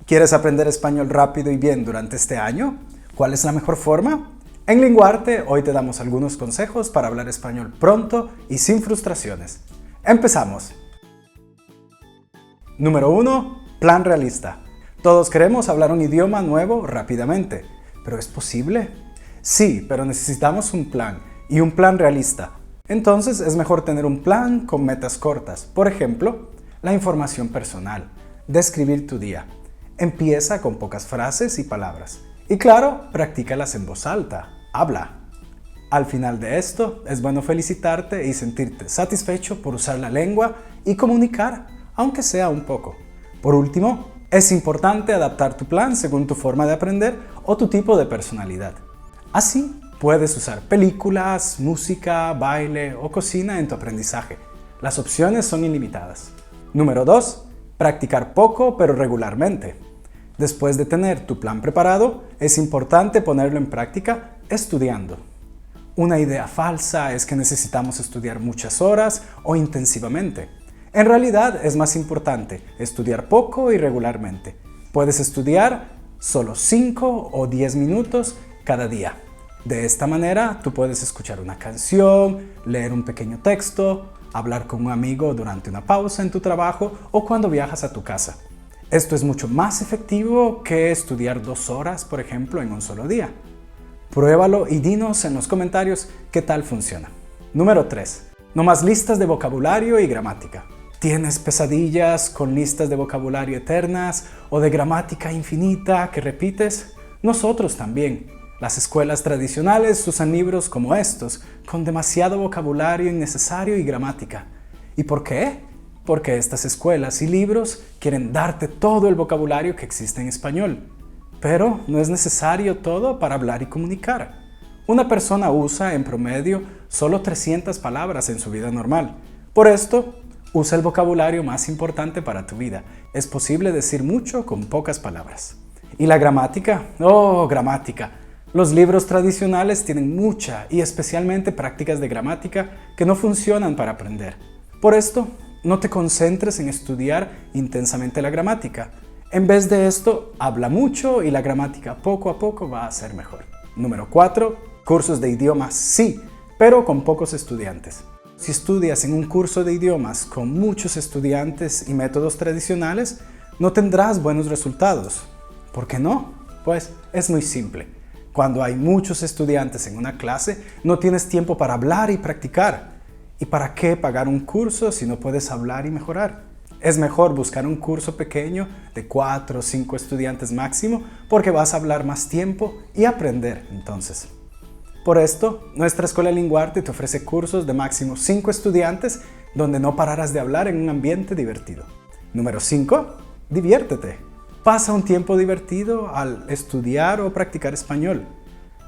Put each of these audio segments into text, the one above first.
¿Quieres aprender español rápido y bien durante este año? ¿Cuál es la mejor forma? En Linguarte hoy te damos algunos consejos para hablar español pronto y sin frustraciones. ¡Empezamos! Número 1. Plan realista. Todos queremos hablar un idioma nuevo rápidamente, ¿pero es posible? Sí, pero necesitamos un plan, y un plan realista. Entonces es mejor tener un plan con metas cortas. Por ejemplo, la información personal, describir tu día. Empieza con pocas frases y palabras. Y claro, practícalas en voz alta. Habla. Al final de esto, es bueno felicitarte y sentirte satisfecho por usar la lengua y comunicar, aunque sea un poco. Por último, es importante adaptar tu plan según tu forma de aprender o tu tipo de personalidad. Así, puedes usar películas, música, baile o cocina en tu aprendizaje. Las opciones son ilimitadas. Número 2. Practicar poco pero regularmente. Después de tener tu plan preparado, es importante ponerlo en práctica estudiando. Una idea falsa es que necesitamos estudiar muchas horas o intensivamente. En realidad es más importante estudiar poco y regularmente. Puedes estudiar solo 5 o 10 minutos cada día. De esta manera tú puedes escuchar una canción, leer un pequeño texto, hablar con un amigo durante una pausa en tu trabajo o cuando viajas a tu casa. Esto es mucho más efectivo que estudiar 2 horas, por ejemplo, en un solo día. Pruébalo y dinos en los comentarios qué tal funciona. Número 3. No más listas de vocabulario y gramática. ¿Tienes pesadillas con listas de vocabulario eternas o de gramática infinita que repites? Nosotros también. Las escuelas tradicionales usan libros como estos, con demasiado vocabulario innecesario y gramática. ¿Y por qué? Porque estas escuelas y libros quieren darte todo el vocabulario que existe en español. Pero no es necesario todo para hablar y comunicar. Una persona usa en promedio solo 300 palabras en su vida normal. Por esto, usa el vocabulario más importante para tu vida. Es posible decir mucho con pocas palabras. ¿Y la gramática? ¡Oh, gramática! Los libros tradicionales tienen mucha y especialmente prácticas de gramática que no funcionan para aprender. Por esto, no te concentres en estudiar intensamente la gramática. En vez de esto, habla mucho y la gramática poco a poco va a ser mejor. Número 4. Cursos de idiomas sí, pero con pocos estudiantes. Si estudias en un curso de idiomas con muchos estudiantes y métodos tradicionales, no tendrás buenos resultados. ¿Por qué no? Pues es muy simple. Cuando hay muchos estudiantes en una clase, no tienes tiempo para hablar y practicar. ¿Y para qué pagar un curso si no puedes hablar y mejorar? Es mejor buscar un curso pequeño de 4 o 5 estudiantes máximo porque vas a hablar más tiempo y aprender entonces. Por esto, nuestra escuela Linguarte te ofrece cursos de máximo 5 estudiantes donde no pararás de hablar en un ambiente divertido. Número 5. Diviértete. Pasa un tiempo divertido al estudiar o practicar español.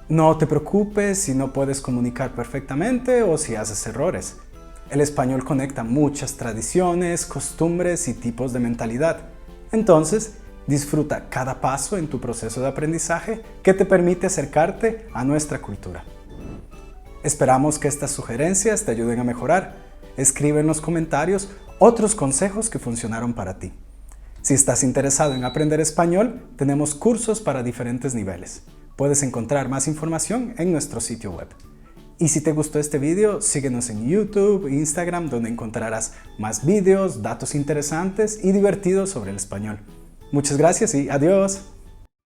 No te preocupes si no puedes comunicar perfectamente o si haces errores. El español conecta muchas tradiciones, costumbres y tipos de mentalidad. Entonces, disfruta cada paso en tu proceso de aprendizaje que te permite acercarte a nuestra cultura. Esperamos que estas sugerencias te ayuden a mejorar. Escribe en los comentarios otros consejos que funcionaron para ti. Si estás interesado en aprender español, tenemos cursos para diferentes niveles. Puedes encontrar más información en nuestro sitio web. Y si te gustó este video, síguenos en YouTube e Instagram, donde encontrarás más videos, datos interesantes y divertidos sobre el español. Muchas gracias y adiós.